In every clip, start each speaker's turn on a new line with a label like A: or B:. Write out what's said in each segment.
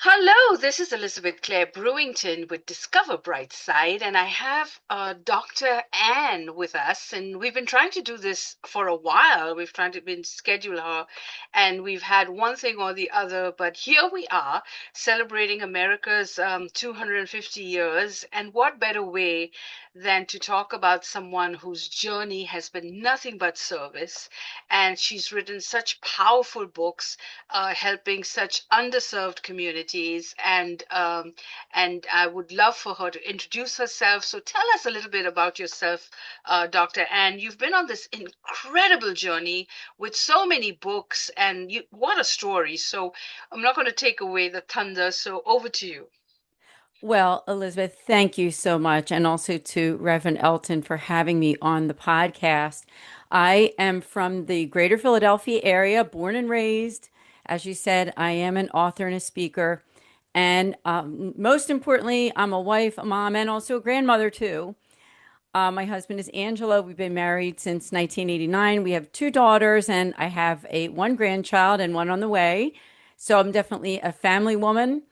A: Hello, this is Elizabeth Clare Brewington with Discover Bright Side, and I have Dr. Anne with us, and we've been trying to do this for a while. We've tried to been schedule her, and we've had one thing or the other, but here we are celebrating America's 250 years, and what better way than to talk about someone whose journey has been nothing but service, and she's written such powerful books helping such underserved communities. And I would love for her to introduce herself. So tell us a little bit about yourself, Dr. Anne. You've been on this incredible journey with so many books, and what a story. So I'm not going to take away the thunder. So over to you.
B: Well, Elizabeth, thank you so much. And also to Reverend Elton for having me on the podcast. I am from the greater Philadelphia area, born and raised. As you said, I am an author and a speaker. And most importantly, I'm a wife, a mom, and also a grandmother, too. My husband is Angela. We've been married since 1989. We have two daughters, and I have one grandchild and one on the way. So I'm definitely a family woman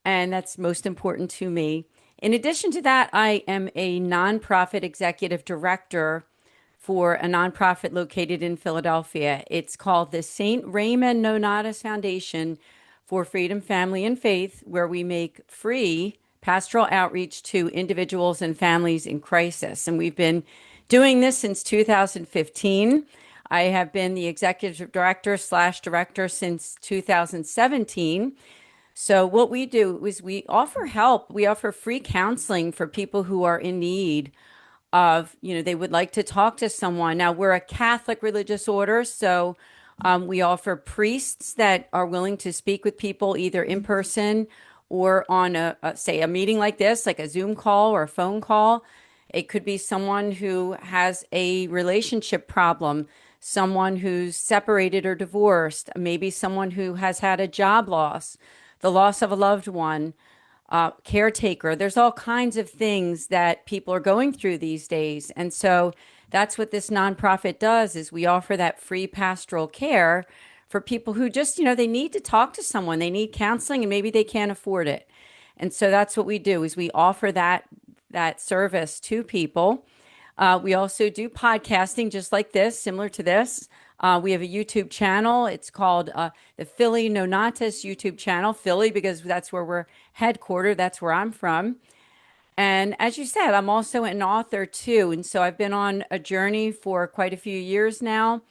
B: and that's most important to me. In addition to that, I am a nonprofit executive director for a nonprofit located in Philadelphia. It's called the St. Raymond Nonnatus Foundation for Freedom, Family, and Faith, where we make free pastoral outreach to individuals and families in crisis. And we've been doing this since 2015. I have been the executive director slash director since 2017. So what we do is we offer help. We offer free counseling for people who are in need of, they would like to talk to someone. Now, we're a Catholic religious order, so we offer priests that are willing to speak with people either in person or on say, a meeting like this, like a Zoom call or a phone call. It could be someone who has a relationship problem, someone who's separated or divorced, maybe someone who has had a job loss, the loss of a loved one, caretaker. There's all kinds of things that people are going through these days. And so that's what this nonprofit does is we offer that free pastoral care for people who just, they need to talk to someone. They need counseling and maybe they can't afford it. And so that's what we do is we offer that service to people. We also do podcasting just like this, similar to this. We have a YouTube channel. It's called the Philly Nonnatus YouTube channel. Philly, because that's where we're headquartered. That's where I'm from. And as you said, I'm also an author too. And so I've been on a journey for quite a few years now.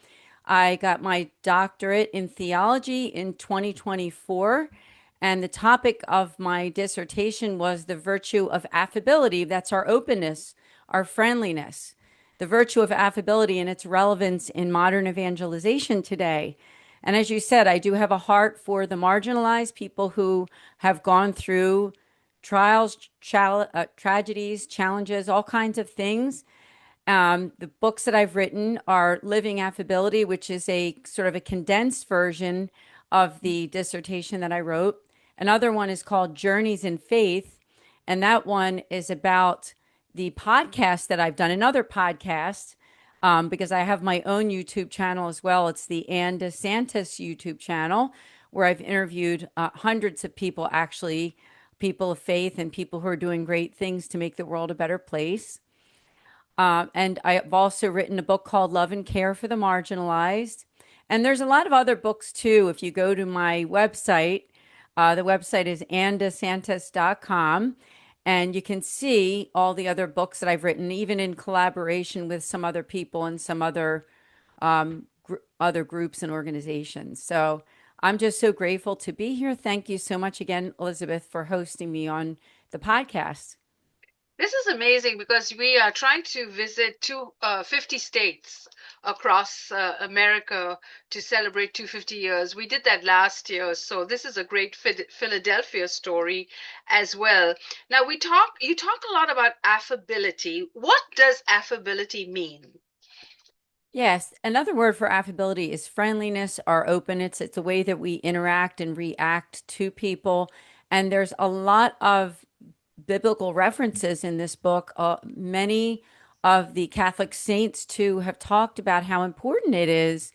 B: I got my doctorate in theology in 2024. And the topic of my dissertation was the virtue of affability. That's our openness, our friendliness, the virtue of affability and its relevance in modern evangelization today. And as you said, I do have a heart for the marginalized people who have gone through trials, tragedies, challenges, all kinds of things. The books that I've written are Living Affability, which is a sort of a condensed version of the dissertation that I wrote. Another one is called Journeys in Faith, and that one is about the podcast that I've done, another podcast, because I have my own YouTube channel as well. It's the Anne DeSantis YouTube channel, where I've interviewed hundreds of people, actually, people of faith and people who are doing great things to make the world a better place. And I've also written a book called Love and Care for the Marginalized. And there's a lot of other books too. If you go to my website, the website is annedesantis.com. And you can see all the other books that I've written, even in collaboration with some other people and some other groups and organizations. So I'm just so grateful to be here. Thank you so much again, Elizabeth, for hosting me on the podcast.
A: This is amazing because we are trying to visit 50 states across America to celebrate 250 years. We did that last year, so this is a great Philadelphia story as well. Now you talk a lot about affability. What does affability mean?
B: Yes, another word for affability is friendliness or openness. It's a way that we interact and react to people. And there's a lot of biblical references in this book. Many of the Catholic saints, too, have talked about how important it is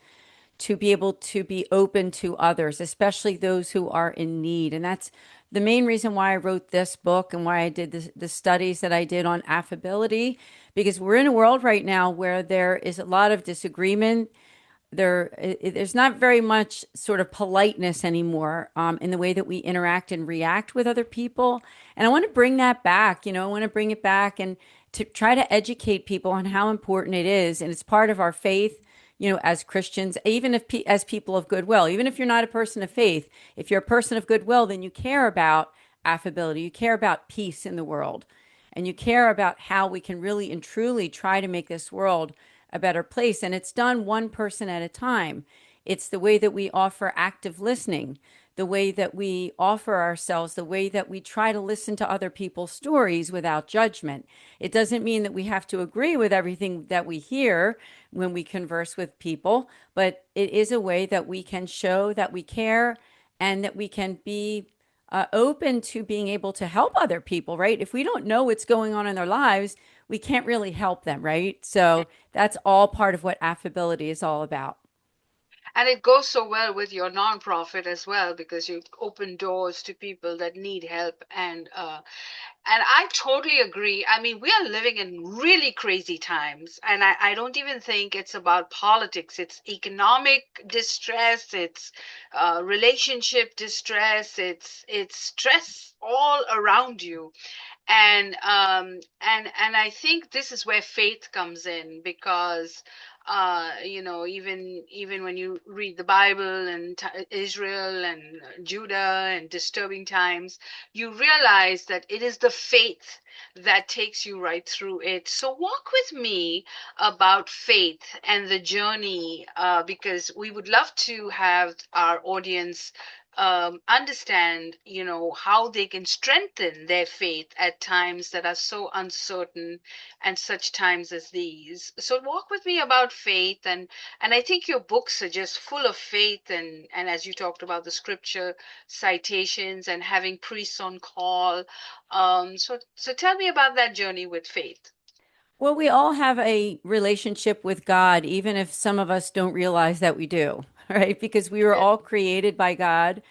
B: to be able to be open to others, especially those who are in need. And that's the main reason why I wrote this book and why I did the studies that I did on affability, because we're in a world right now where there is a lot of disagreement. There's not very much sort of politeness anymore in the way that we interact and react with other people. And I want to bring that back. I want to bring it back and to try to educate people on how important it is. And it's part of our faith, as Christians, even if as people of goodwill, even if you're not a person of faith, if you're a person of goodwill, then you care about affability, you care about peace in the world, and you care about how we can really and truly try to make this world a better place. And it's done one person at a time. It's the way that we offer active listening, the way that we offer ourselves, the way that we try to listen to other people's stories without judgment. It doesn't mean that we have to agree with everything that we hear when we converse with people, but it is a way that we can show that we care and that we can be open to being able to help other people, right? If we don't know what's going on in their lives, we can't really help them, right? So that's all part of what affability is all about.
A: And it goes so well with your nonprofit as well, because you open doors to people that need help. And I totally agree. I mean, we are living in really crazy times, and I don't even think it's about politics. It's economic distress, it's relationship distress, it's stress all around you. And I think this is where faith comes in, because even when you read the Bible and Israel and Judah and disturbing times, you realize that it is the faith that takes you right through it. So walk with me about faith and the journey, because we would love to have our audience understand, how they can strengthen their faith at times that are so uncertain, and such times as these. So walk with me about faith, and I think your books are just full of faith, and as you talked about the scripture citations and having priests on call. So tell me about that journey with faith.
B: Well, we all have a relationship with God, even if some of us don't realize that we do, right? Because we were
A: Yeah.
B: all created by God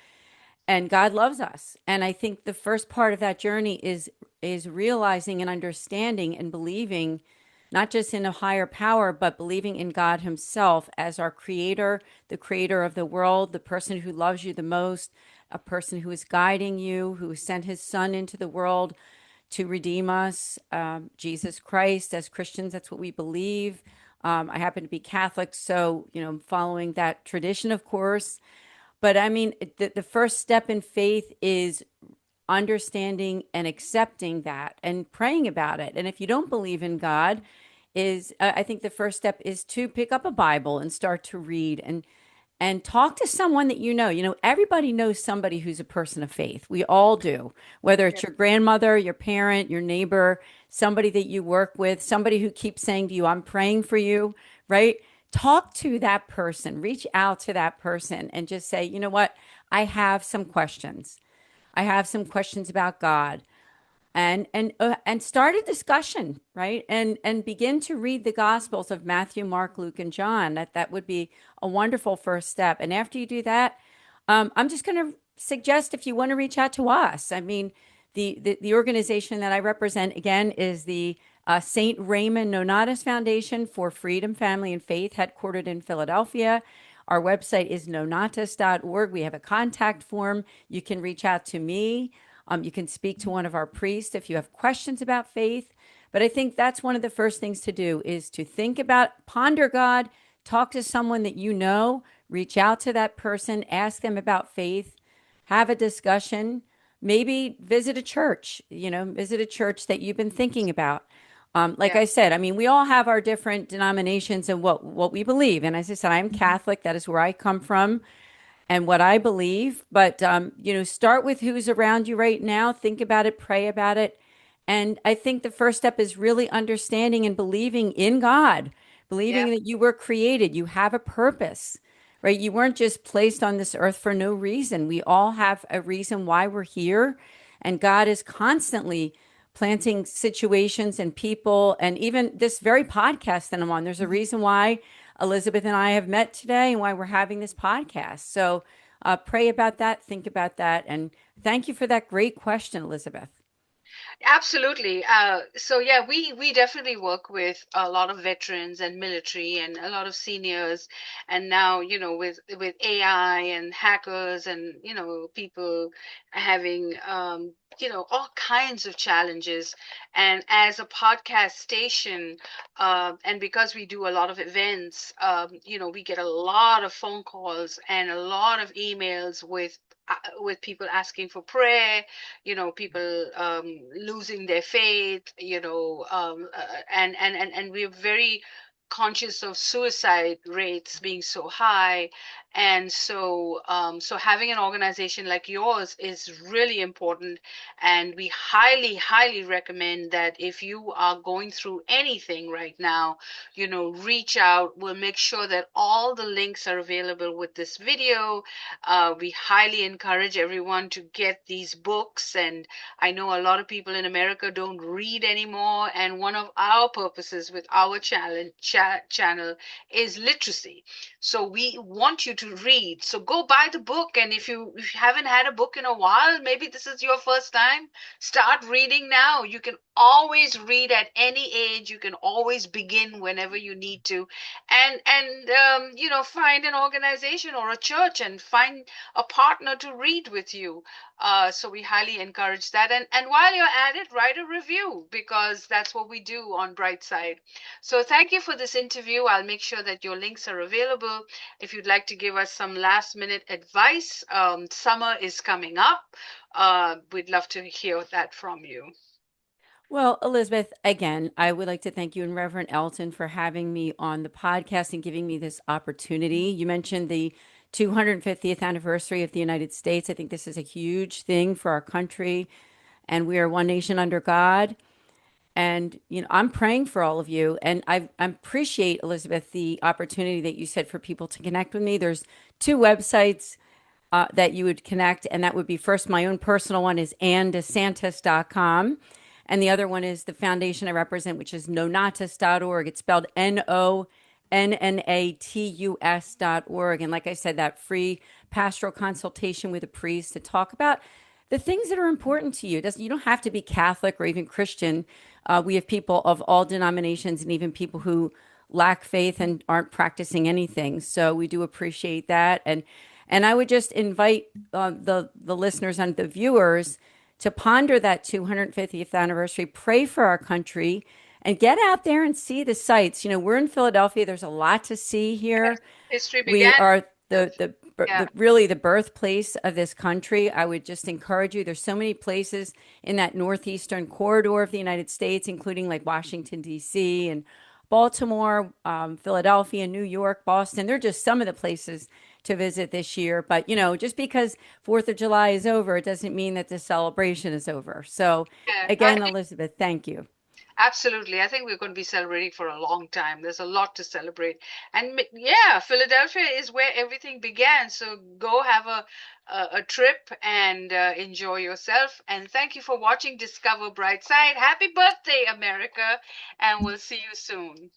B: and God loves us. And I think the first part of that journey is realizing and understanding and believing not just in a higher power, but believing in God himself as our creator, the creator of the world, the person who loves you the most, a person who is guiding you, who sent his son into the world to redeem us, Jesus Christ. As Christians, that's what we believe. I happen to be Catholic, so, following that tradition, of course. But I mean, the first step in faith is understanding and accepting that and praying about it. And if you don't believe in God, I think the first step is to pick up a Bible and start to read and talk to someone that you know. Everybody knows somebody who's a person of faith. We all do, whether it's your grandmother, your parent, your neighbor, somebody that you work with, somebody who keeps saying to you, I'm praying for you, right? Talk to that person, reach out to that person and just say, you know what? I have some questions. I have some questions about God, and start a discussion, right? And begin to read the Gospels of Matthew, Mark, Luke, and John. That would be a wonderful first step. And after you do that, I'm just going to suggest, if you want to reach out to us. I mean, the organization that I represent again is the Saint Raymond Nonnatus Foundation for Freedom, Family, and Faith, headquartered in Philadelphia. Our website is nonnatus.org. We have a contact form. You can reach out to me. You can speak to one of our priests if you have questions about faith. But I think that's one of the first things to do is to think about, ponder God, talk to someone that you know, reach out to that person, ask them about faith, have a discussion, maybe visit a church, visit a church that you've been thinking about. Like
A: Yeah.
B: I said, I mean, we all have our different denominations and what we believe. And as I said, I'm Catholic. That is where I come from and what I believe. But, start with who's around you right now. Think about it, pray about it. And I think the first step is really understanding and believing in God,
A: Yeah.
B: believing that you were created, you have a purpose, right? You weren't just placed on this earth for no reason. We all have a reason why we're here. And God is constantly planting situations and people, and even this very podcast that I'm on. There's a reason why Elizabeth and I have met today and why we're having this podcast. So pray about that, think about that, and thank you for that great question, Elizabeth.
A: Absolutely. So yeah, we definitely work with a lot of veterans and military and a lot of seniors, and now with AI and hackers and people having all kinds of challenges. And as a podcast station, and because we do a lot of events, we get a lot of phone calls and a lot of emails with people asking for prayer, people losing their faith, and we're very conscious of suicide rates being so high. And so having an organization like yours is really important. And we highly, highly recommend that if you are going through anything right now, reach out. We'll make sure that all the links are available with this video. We highly encourage everyone to get these books. And I know a lot of people in America don't read anymore. And one of our purposes with our channel is literacy. So we want you to read. So go buy the book. And if you haven't had a book in a while, maybe this is your first time, start reading now. You can always read at any age. You can always begin whenever you need to. And find an organization or a church and find a partner to read with you. So we highly encourage that. And while you're at it, write a review, because that's what we do on Brightside. So thank you for this interview. I'll make sure that your links are available. If you'd like to give us some last minute advice, summer is coming up. We'd love to hear that from you.
B: Well, Elizabeth, again, I would like to thank you and Reverend Elton for having me on the podcast and giving me this opportunity. You mentioned the 250th anniversary of the United States. I think this is a huge thing for our country, and we are one nation under God. And, I'm praying for all of you. And I appreciate, Elizabeth, the opportunity that you said for people to connect with me. There's two websites that you would connect. And that would be first, my own personal one is annedesantis.com. And the other one is the foundation I represent, which is Nonnatus.org. It's spelled Nonnatus.org. And like I said, that free pastoral consultation with a priest to talk about the things that are important to you. You don't have to be Catholic or even Christian. We have people of all denominations and even people who lack faith and aren't practicing anything. So we do appreciate that. And I would just invite the listeners and the viewers to ponder that 250th anniversary, pray for our country, and get out there and see the sights. We're in Philadelphia. There's a lot to see here.
A: History
B: We
A: began.
B: are
A: Yeah.
B: really the birthplace of this country. I would just encourage you. There's so many places in that northeastern corridor of the United States, including like Washington, D.C. and Baltimore, Philadelphia, New York, Boston. They're just some of the places to visit this year. But, just because 4th of July is over, it doesn't mean that the celebration is over. So,
A: Yeah.
B: again, Elizabeth, thank you.
A: Absolutely. I think we're going to be celebrating for a long time. There's a lot to celebrate. And yeah, Philadelphia is where everything began. So go have a trip and enjoy yourself. And thank you for watching Discover Brightside. Happy birthday, America. And we'll see you soon.